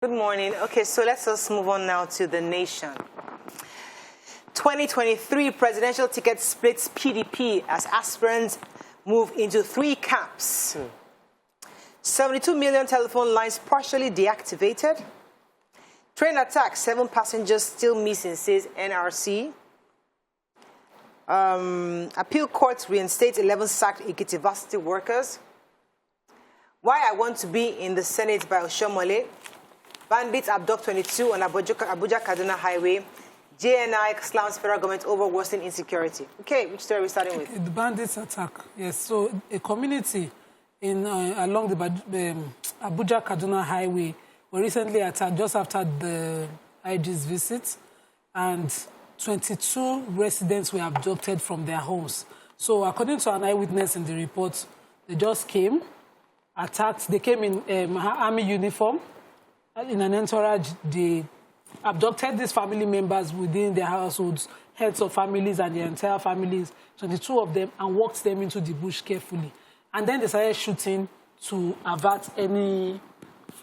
Good morning. Okay, so let's just move on now to the nation. 2023 presidential ticket splits PDP as aspirants move into 3 camps. 72 million telephone lines partially deactivated. Train attack, 7 passengers still missing, says NRC. Appeal courts reinstate 11 sacked Ekiti varsity workers. Why I want to be in the Senate by Oshomole. Bandits abduct 22 on Abuja-Kaduna highway. JNI slams federal government over worsening insecurity. Okay, which story are we starting with? The bandits attack, yes. So a community in along the Abuja-Kaduna highway were recently attacked just after the IG's visit, and 22 residents were abducted from their homes. So according to an eyewitness in the report, they just came, attacked. They came in army uniform. In an entourage, they abducted these family members within their households, heads of families and their entire families, 22 of them, and walked them into the bush carefully. And then they started shooting to avert any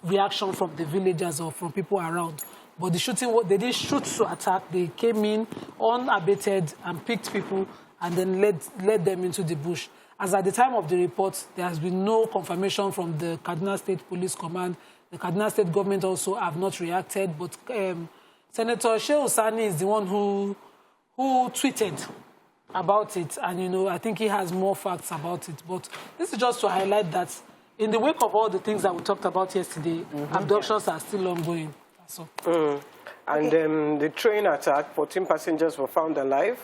reaction from the villagers or from people around. But the shooting, they didn't shoot to attack. They came in unabated and picked people and then led them into the bush. As at the time of the report, there has been no confirmation from the Kaduna State Police Command. The Kaduna State government also have not reacted, but Senator Shehu Sani is the one who tweeted about it, and I think he has more facts about it. But this is just to highlight that in the wake of all the things that we talked about yesterday, abductions are still ongoing. So. And the train attack, 14 passengers were found alive.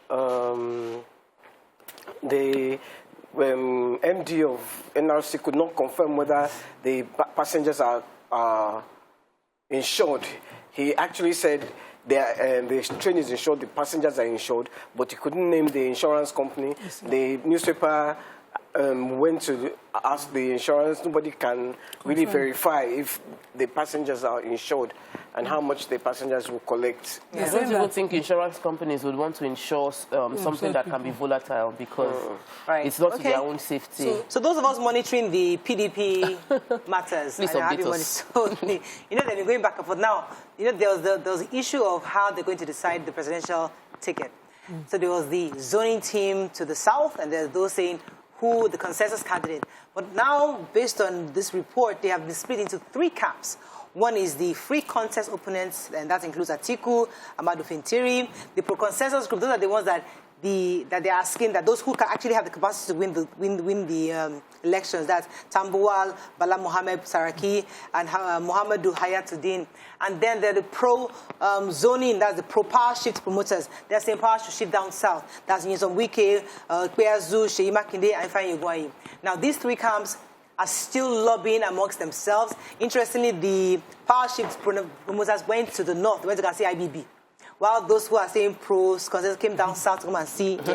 The MD of NRC could not confirm whether the passengers are insured. He actually said the train is insured, the passengers are insured, but he couldn't name the insurance company. The newspaper went to ask the insurance. Nobody can really verify if the passengers are insured and how much the passengers will collect. I don't even think insurance companies would want to insure something that can be volatile because it's not to their own safety. So those of us monitoring the PDP matters, please update us. They've been going back and forth. Now, there was the issue of how they're going to decide the presidential ticket. So there was the zoning team to the south, and there's those saying who the consensus candidate. But now, based on this report, they have been split into 3 camps. One is the free contest opponents, and that includes Atiku, Amadu Fintiri. The pro-consensus group, those are the ones that they're asking, that those who can actually have the capacity to win the elections. That's Tambuwal, Bala Mohammed Saraki, and Muhammadu Hayatuddin. And then they're the pro-zoning, that's the pro-power shift promoters. They're saying power should shift down south. That's Nyesom Wike, Kweazu, Sheyi Makinde, and Ifeanyi Ugwuanyi. Now, these 3 camps are still lobbying amongst themselves. Interestingly, the power shift promoters went to the north, they went to go see IBB. While those who are saying pros, consensus came down south to come and see the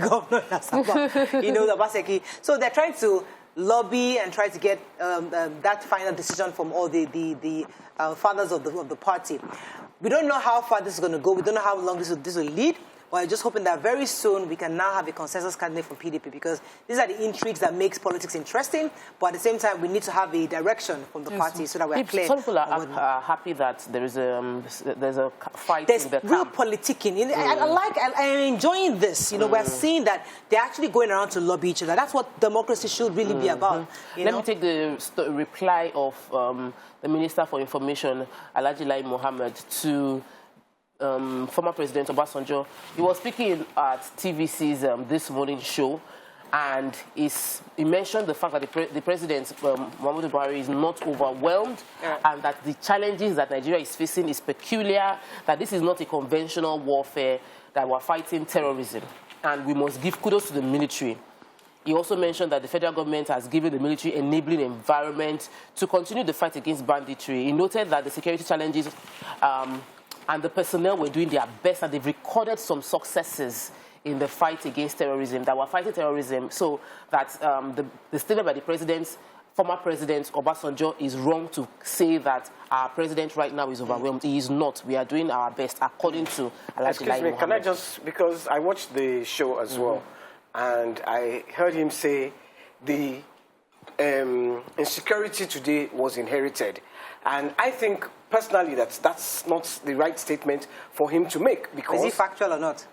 governor, the Obaseki. So they're trying to lobby and try to get that final decision from all the fathers of the party. We don't know how far this is going to go. We don't know how long this will lead. We're just hoping that very soon we can now have a consensus candidate for PDP, because these are the intrigues that makes politics interesting, but at the same time we need to have a direction from the party so that we're clear. Some people are happy that there's a fight there's in the real camp. politicking. I'm enjoying this. We're seeing that they're actually going around to lobby each other. That's what democracy should really be about. Let me take the reply of the Minister for Information, Alhaji Lai Mohammed, to former President Obasanjo. He was speaking at TVC's This Morning show, and he mentioned the fact that the President, Muhammadu Buhari, is not overwhelmed, and that the challenges that Nigeria is facing is peculiar, that this is not a conventional warfare, that we're fighting terrorism, and we must give kudos to the military. He also mentioned that the federal government has given the military enabling environment to continue the fight against banditry. He noted that the security challenges and the personnel were doing their best, and they've recorded some successes in the fight against terrorism, that we're fighting terrorism, so that the statement by the former President Obasanjo is wrong to say that our president right now is overwhelmed. He is not. We are doing our best, according to Alhaji Lai Excuse me, can I just, because I watched the show as well, and I heard him say the insecurity today was inherited. And I think, personally, that's not the right statement for him to make. Because is he factual or not?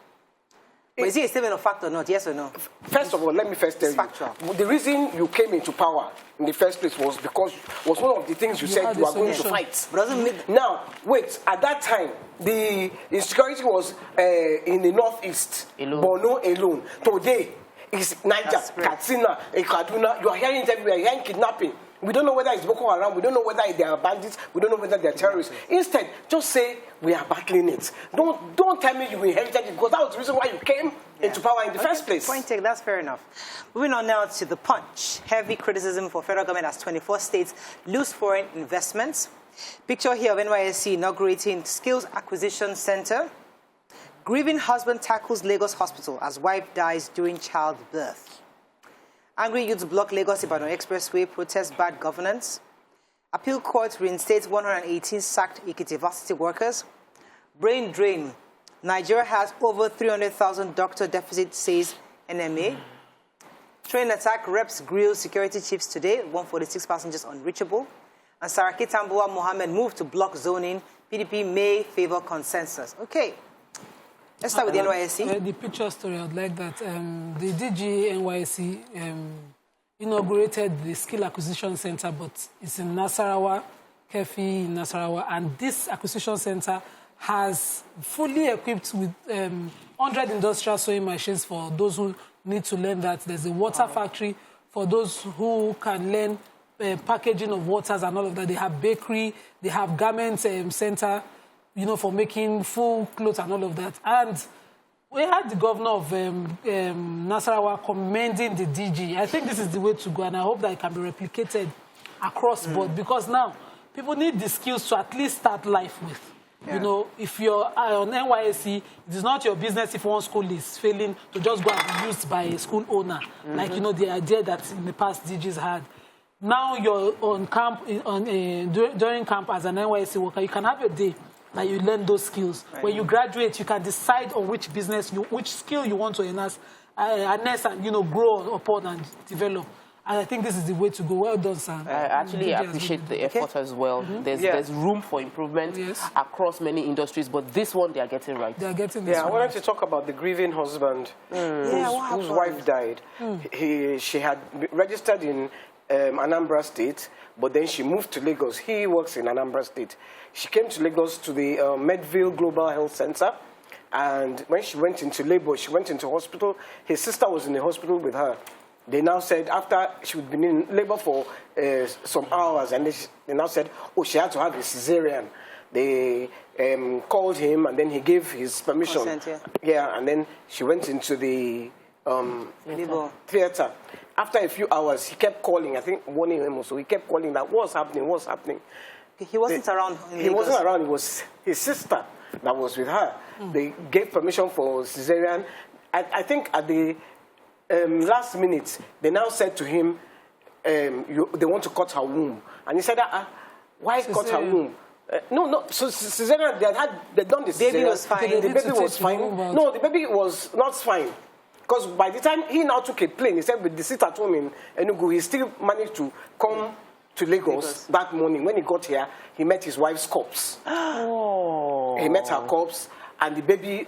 Is he a statement of fact or not? Yes or no? First of all, let me first tell you. The reason you came into power in the first place was because was one of the things you said you were going to fight. Now, wait, at that time, the insecurity was in the northeast, Borno alone. Today, it's Niger, Katsina, Kaduna. You are hearing it everywhere. You're hearing kidnapping. We don't know whether it's Boko Haram. We don't know whether they are bandits. We don't know whether they are terrorists. Instead, just say we are battling it. Don't tell me you inherited it, because that was the reason why you came into power in the first place. Point taken. That's fair enough. Moving on now to the Punch. Heavy criticism for federal government as 24 states lose foreign investments. Picture here of NYSC inaugurating Skills Acquisition Center. Grieving husband tackles Lagos hospital as wife dies during childbirth. Angry youths block Lagos-Ibadan Expressway, protest bad governance. Appeal court reinstates 118 sacked Ekiti varsity workers. Brain drain. Nigeria has over 300,000 doctor deficit, says NMA. Train attack, reps grill security chiefs today. 146 passengers unreachable. And Saraki Tambuwa Mohammed moved to block zoning. PDP may favor consensus. Okay. Let's start with the NYSC. The picture story, I'd like that. The DG NYSC inaugurated the Skill Acquisition Center, but it's in Nasarawa, Kefi in Nasarawa. And this acquisition center has fully equipped with 100 industrial sewing machines for those who need to learn that. There's a water factory for those who can learn packaging of waters and all of that. They have bakery, they have garment center, for making full clothes and all of that. And we had the governor of Nasarawa commending the DG. I think this is the way to go, and I hope that it can be replicated across board, because now people need the skills to at least start life with. Yeah. If you're on NYSC, it is not your business if one school is failing to just go and be used by a school owner. Like, the idea that in the past DGs had. Now you're on camp, during camp as an NYSC worker, you can have your day that you learn those skills. Right. When you graduate, you can decide on which business, which skill you want to harness and, grow upon and develop. And I think this is the way to go. Well done, sir. I actually appreciate the effort as well. There's room for improvement across many industries, but this one they are getting right. They are getting this I wanted to talk about the grieving husband whose wife died. She had registered in Anambra State, but then she moved to Lagos. He works in Anambra State. She came to Lagos to the Medville Global Health Center, and when she went into labor, she went into hospital. His sister was in the hospital with her. They now said, after she had been in labor for some hours, and they now said, she had to have a cesarean. They called him, and then he gave his permission. Consent, and then she went into the theater. After a few hours, he kept calling, I think 1 a.m. or so. He kept calling that, what's happening? He wasn't around. He wasn't around. It was his sister that was with her. They gave permission for cesarean. I think at the last minute, they now said to him, they want to cut her womb. And he said, why cut her womb? No. So cesarean, they'd done the cesarean. Baby was fine. The baby was fine. No, the baby was not fine. Because by the time he now took a plane, he said with the seat at home in Enugu, he still managed to come to Lagos that morning. When he got here, he met his wife's corpse. He met her corpse, and the baby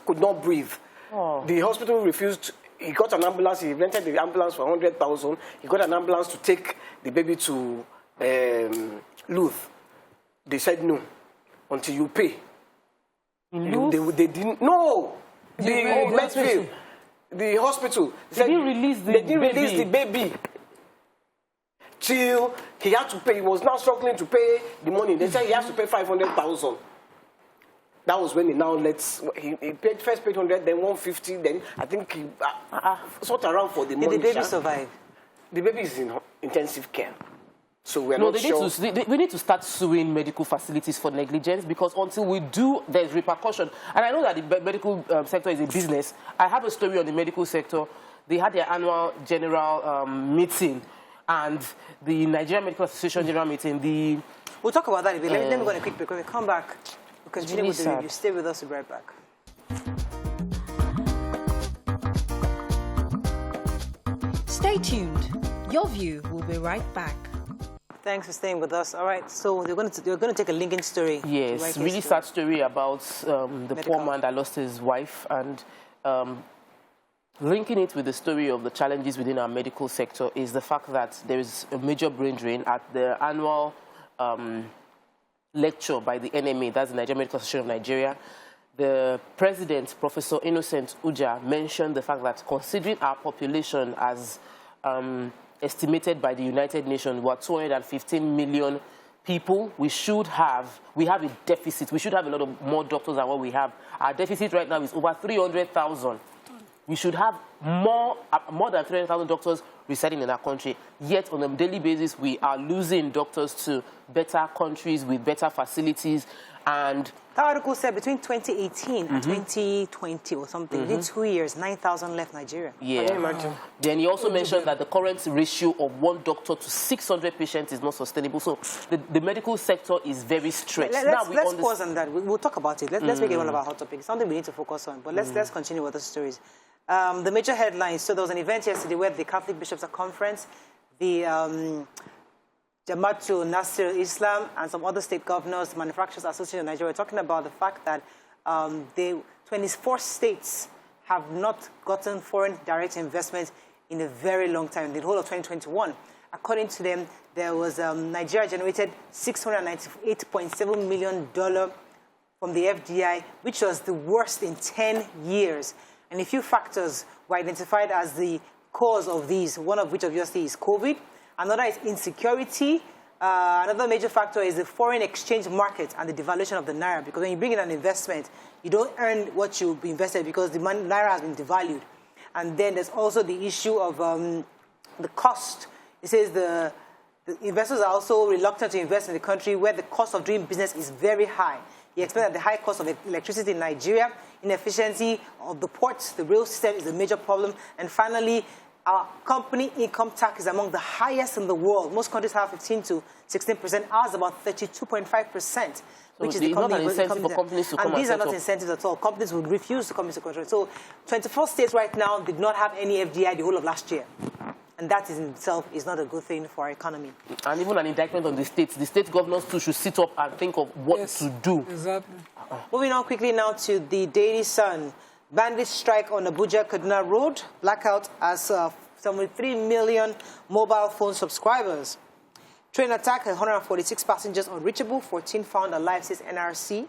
could not breathe. The hospital refused. He got an ambulance. He rented the ambulance for 100,000. He got an ambulance to take the baby to Luth. They said no until you pay. They didn't. No, the hospital. They didn't release the baby. Till he had to pay. He was now struggling to pay the money. They said he has to pay 500,000. That was when he now he first paid 100, then 150, then I think he sought around for the money. Did the baby survive? The baby is in intensive care. So we're not sure. We need to start suing medical facilities for negligence, because until we do, there's repercussion. And I know that the medical sector is a business. I have a story on the medical sector. They had their annual general meeting, and the Nigerian Medical Association general meeting. We'll talk about that a bit. Let me go on a quick break. When we come back, we'll continue with the review. Stay with us. We'll be right back. Stay tuned. Your View will be right back. Thanks for staying with us. All right, so you're going to take a linking story. Yes, really sad story about the poor man that lost his wife, and linking it with the story of the challenges within our medical sector is the fact that there is a major brain drain at the annual lecture by the NMA, that's the Nigerian Medical Association of Nigeria. The president, Professor Innocent Uja, mentioned the fact that considering our population as estimated by the United Nations, we're 215 million people, we have a deficit. We should have a lot of more doctors than what we have. Our deficit right now is over 300,000. We should have more than 300,000 doctors residing in our country. Yet, on a daily basis, we are losing doctors to better countries with better facilities. And that article said between 2018 and 2020 or something, within 2 years, 9,000 left Nigeria. Yeah. Can you imagine? Then he also mentioned that the current ratio of 1 doctor to 600 patients is not sustainable. So the medical sector is very stretched. Let's pause on that. We'll talk about it. Let's make it one of our hot topics. It's something we need to focus on. But let's continue with the stories. The major headlines. So there was an event yesterday where the Catholic Bishops' Conference, the Jamaatul Nasir Islam, and some other state governors, Manufacturers Association of Nigeria, were talking about the fact that the 24 states have not gotten foreign direct investment in a very long time, the whole of 2021. According to them, there was Nigeria generated $698.7 million from the FDI, which was the worst in 10 years. And a few factors were identified as the cause of these, one of which obviously is COVID. Another is insecurity. Another major factor is the foreign exchange market and the devaluation of the naira. Because when you bring in an investment, you don't earn what you invested because the naira has been devalued. And then there's also the issue of the cost. It says the investors are also reluctant to invest in the country where the cost of doing business is very high. You expect that the high cost of electricity in Nigeria, inefficiency of the ports, the rail system is a major problem. And finally, our company income tax is among the highest in the world. Most countries have 15 to 16%. Ours about 32.5%, which is the not an incentive for companies to come and these are not incentives at all. Companies would refuse to come into country. So 24 states right now did not have any FDI the whole of last year. And that in itself is not a good thing for our economy. And even an indictment on the states. The state governors too should sit up and think of what to do. Exactly. Moving on quickly now to the Daily Sun. Bandits strike on Abuja Kaduna Road. Blackout as 73 million mobile phone subscribers. Train attack, 146 passengers unreachable. 14 found alive, says NRC.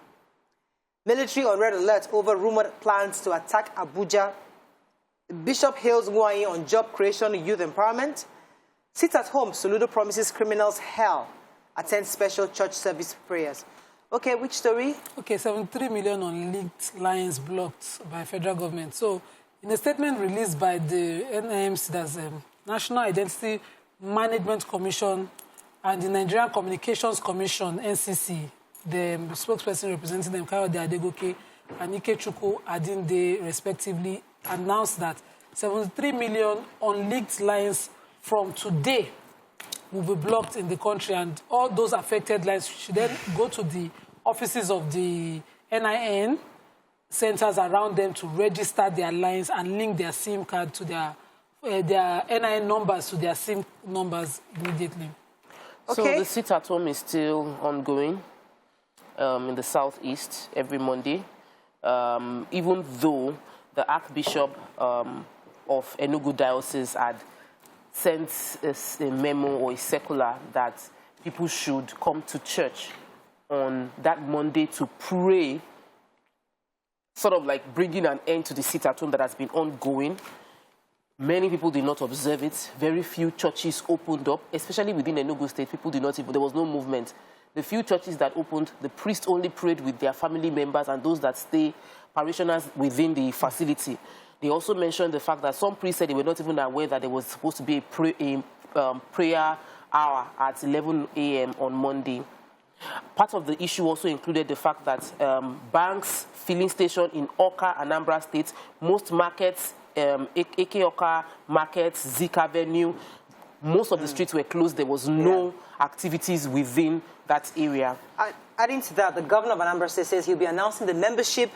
Military on red alert over rumored plans to attack Abuja. Bishop hails Nwai on job creation, youth empowerment. Sit at home, Soludo promises criminals hell. Attend special church service prayers. Okay, which story? Okay, 73 million on linked lines blocked by federal government. So, in a statement released by the NIN-SIM, that's National Identity Management Commission, and the Nigerian Communications Commission, NCC, the spokesperson representing them, Kayode Adegoke and Ikechukwu Adinde, respectively, announced that 73 million unlinked lines from today will be blocked in the country, and all those affected lines should then go to the offices of the NIN centers around them to register their lines and link their SIM card to their NIN numbers to their SIM numbers immediately. Okay. So the sit at home is still ongoing in the southeast every Monday, even though the Archbishop of Enugu Diocese had sent a memo or a circular that people should come to church on that Monday to pray, sort of like bringing an end to the sit-at-home that has been ongoing. Many people did not observe it. Very few churches opened up, especially within Enugu State. People did not even, there was no movement. The few churches that opened, the priest only prayed with their family members and those that stay parishioners within the facility. They also mentioned the fact that some priests said they were not even aware that there was supposed to be a prayer hour at 11 a.m. on Monday. Part of the issue also included the fact that banks, filling station in Oka, Anambra State, most markets, Eke Oka markets, Zik Avenue, most of the streets were closed. There was no activities within that area. Adding to that, the governor of Anambra State says he'll be announcing the membership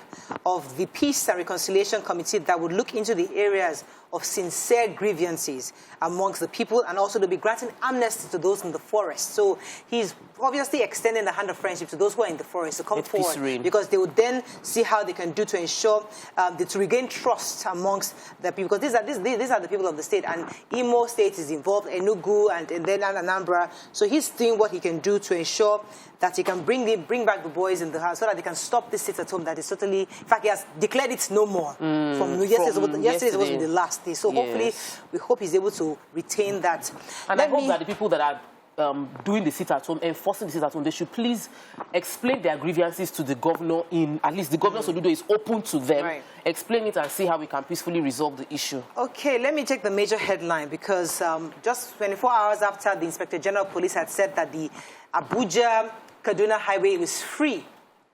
of the Peace and Reconciliation Committee that would look into the areas of sincere grievances amongst the people, and also to be granting amnesty to those in the forest. So he's obviously extending the hand of friendship to those who are in the forest to come forward, because they would then see how they can do to ensure to regain trust amongst the people, because these are the people of the state, and Imo State is involved, Enugu, and then Anambra. So he's doing what he can do to ensure that he can bring back the boys in the house so that they can stop this sit at home that is totally, in fact, he has declared it no more. Yesterday is supposed to be the last day. So hopefully, we hope he's able to retain that. And I hope that the people that are doing the sit at home, enforcing the sit at home, they should please explain their grievances to the governor. At least the governor Soludo is open to them. Right. Explain it and see how we can peacefully resolve the issue. Okay, let me take the major headline, because just 24 hours after the Inspector General of Police had said that the Abuja-Kaduna highway was free,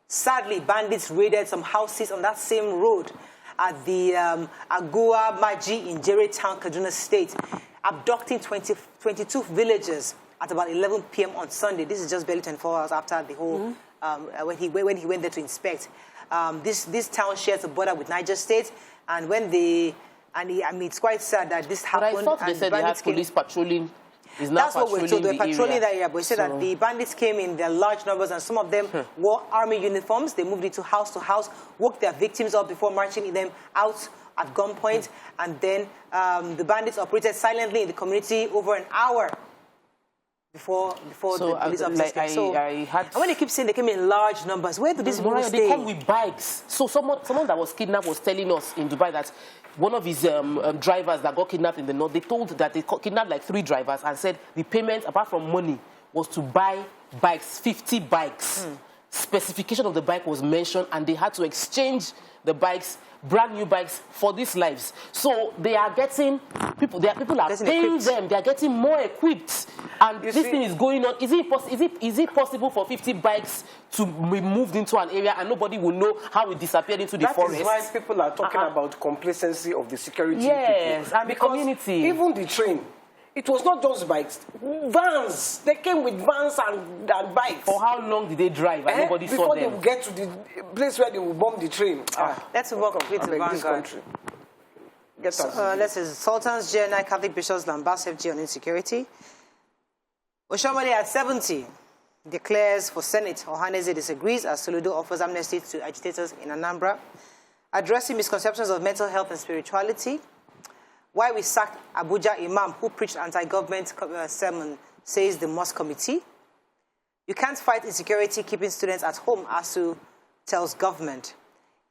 sadly, bandits raided some houses on that same road at the Agua Maji in Jere Town, Kaduna State, abducting 22 villagers at about 11 p.m. on Sunday. This is just barely 24 hours after the whole, when he went there to inspect. This town shares a border with Niger State, and it's quite sad that this happened. But I thought they said they had police patrolling. That's what we're told. They're patrolling that area, but we said that the bandits came in their large numbers, and some of them wore army uniforms. They moved into house to house, woke their victims up before marching them out at gunpoint, and then the bandits operated silently in the community over an hour before the police officers came. And when they keep saying they came in large numbers, where do these people stay? They come with bikes. So someone that was kidnapped was telling us in Dubai that one of his drivers that got kidnapped in the north, they told that they kidnapped like 3 drivers and said the payment, apart from money, was to buy bikes, 50 bikes. Specification of the bike was mentioned, and they had to exchange the bikes, brand new bikes, for these lives. So they are getting people. People are paying them. They are getting more equipped, and this thing is going on. Is it possible for 50 bikes to be moved into an area and nobody will know how it disappeared into the forest? That is why people are talking about complacency of the security people. Yes, and the community. Even the train. It was not just bikes, vans. They came with vans and bikes. For how long did they drive and nobody saw them? Before they would get to the place where they would bomb the train. Let's move on completely to Vanguard. Let's see. Sultan's GNI Catholic Bishops Lambas FG on insecurity. Oshamale at 70 declares for Senate. Ohaneze disagrees as Soludo offers amnesty to agitators in Anambra. Addressing misconceptions of mental health and spirituality. Why we sacked Abuja Imam who preached anti-government sermon, says the mosque committee. You can't fight insecurity keeping students at home, ASU tells government.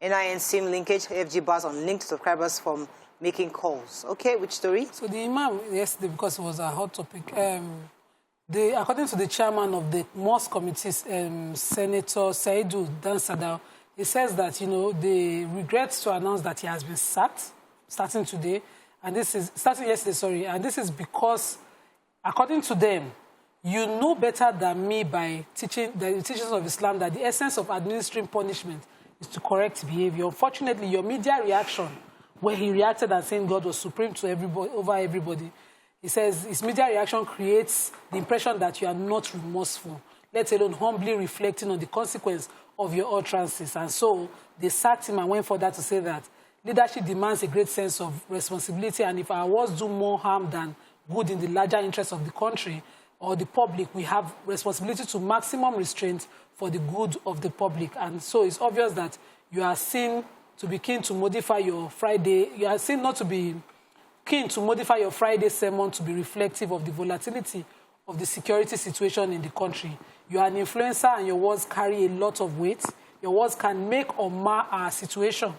NIN-SIM linkage, FG bars on linked subscribers from making calls. Okay, which story? So the Imam, yesterday, because it was a hot topic, according to the chairman of the mosque committee, Senator Saidu Dansadao, he says that, they regret to announce that he has been sacked, starting today. And this is, starting yesterday, sorry, and this is because, according to them, you know better than me by teaching the teachings of Islam that the essence of administering punishment is to correct behavior. Unfortunately, your media reaction, where he reacted and saying God was supreme to everybody, over everybody, he says his media reaction creates the impression that you are not remorseful, let alone humbly reflecting on the consequence of your utterances. And so they sacked him and went further to say that leadership demands a great sense of responsibility, and if our words do more harm than good in the larger interests of the country or the public, we have responsibility to maximum restraint for the good of the public. And so it's obvious that you are seen to be keen to modify your Friday, you are seen not to be keen to modify your Friday sermon to be reflective of the volatility of the security situation in the country. You are an influencer and your words carry a lot of weight. Your words can make or mar our situation.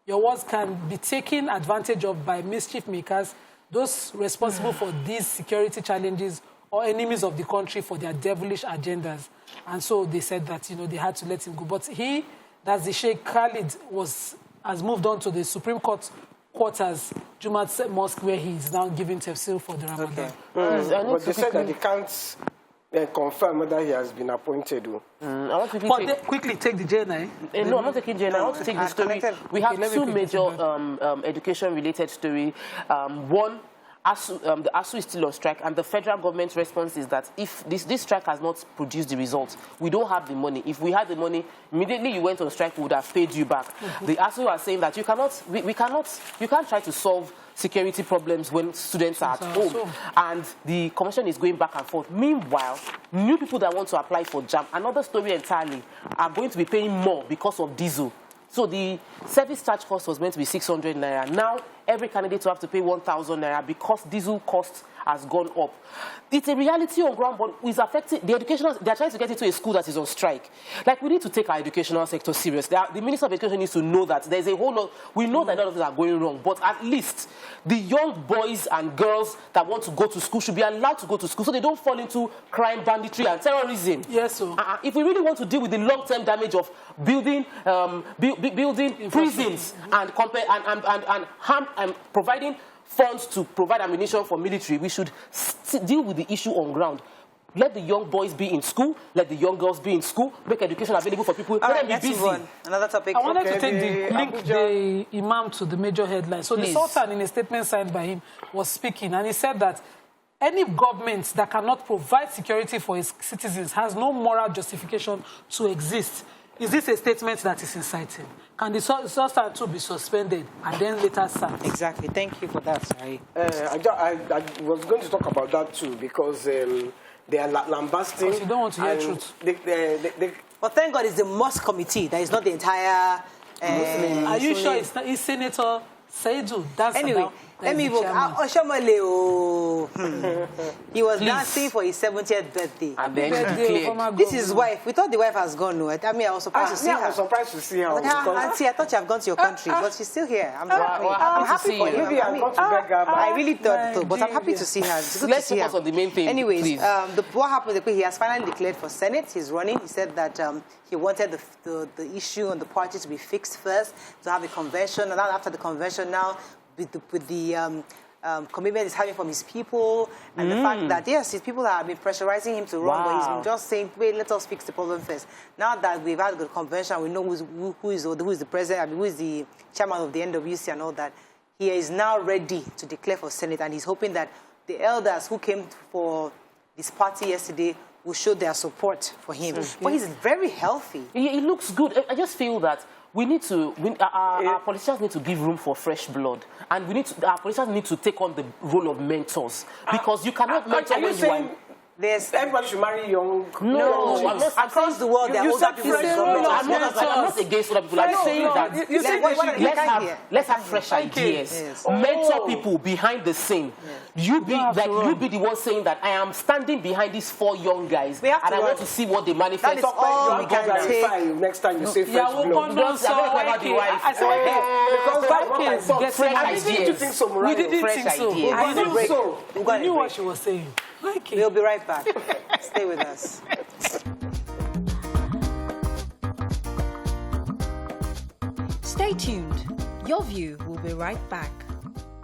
Your words can be taken advantage of by mischief makers, those responsible for these security challenges or enemies of the country for their devilish agendas. And so they said that, they had to let him go. But that's the Sheikh Khalid, has moved on to the Supreme Court quarters, Jumat Mosque, where he is now giving tafsir for the Ramadan. Okay. But they said that they can't confirm whether he has been appointed. I want to quickly take the JNI. No, I'm not taking JNI. I want to take the story. We have two major education-related stories. One, the ASU is still on strike, and the federal government's response is that if this strike has not produced the results, we don't have the money. If we had the money, immediately you went on strike, we would have paid you back. The ASU are saying that you can't try to solve security problems when students are at home. And the commission is going back and forth. Meanwhile, new people that want to apply for JAMB, another story entirely, are going to be paying more because of diesel. So the service charge cost was meant to be 600 naira. Now, every candidate will have to pay 1,000 naira because diesel cost has gone up. It's a reality on ground, but it's affecting the educational. They're trying to get into a school that is on strike. Like, we need to take our educational sector serious. The Minister of Education needs to know that there's a whole lot. We know that a lot of things are going wrong, but at least the young boys and girls that want to go to school should be allowed to go to school so they don't fall into crime, banditry, and terrorism. Yes, sir. If we really want to deal with the long-term damage of building prisons and harm and providing funds to provide ammunition for military, we should deal with the issue on ground. Let the young boys be in school. Let the young girls be in school. Make education available for people. All right, let's move on. Another topic. I wanted to link the imam to the major headline. So the Sultan, in a statement signed by him, was speaking, and he said that any government that cannot provide security for its citizens has no moral justification to exist. Is this a statement that is inciting? Can the Sultan too be suspended and then later sacked? Exactly. Thank you for that, Sari. I was going to talk about that too because they are lambasting. Because you don't want to hear truth. Well, thank God it's the mosque committee. That is not the entire... Are you sure it's Senator Saidu? That's anyway, let me evoke. He was dancing for his 70th birthday. And then this is his wife. We thought the wife has gone. No, I mean, I was surprised to see her. I was surprised to see her. Like, Auntie, I thought you have gone to your country, but she's still here. I'm happy for you. Maybe I've gone to beg her. I really thought so, but I'm happy to see her. It's good let's to see her. focus on the main thing. Anyways, what happened? He has finally declared for Senate. He's running. He said that he wanted the issue on the party to be fixed first, to have a convention, and then after the convention now, with the commitment he's having from his people, and the fact that, yes, his people have been pressurizing him to run, but he's been just saying, wait, let us fix the problem first. Now that we've had the convention, we know who is the president, I mean, who is the chairman of the NWC and all that, he is now ready to declare for Senate, and he's hoping that the elders who came for this party yesterday will show their support for him. But he's very healthy. He looks good. I just feel that our politicians need to give room for fresh blood, and our politicians need to take on the role of mentors, because you cannot mentor when you are. Everybody should marry young. No, across the world, there are older people. I'm not against older people. I'm saying that let's have fresh ideas. Mentor people behind the scene. You be the one saying that I am standing behind these 4 young guys, and I want to see what they manifest. That is all we can take. Next time you say fresh blood. We didn't think so. I knew what she was saying. We'll be right back. Stay with us. Stay tuned. Your View will be right back.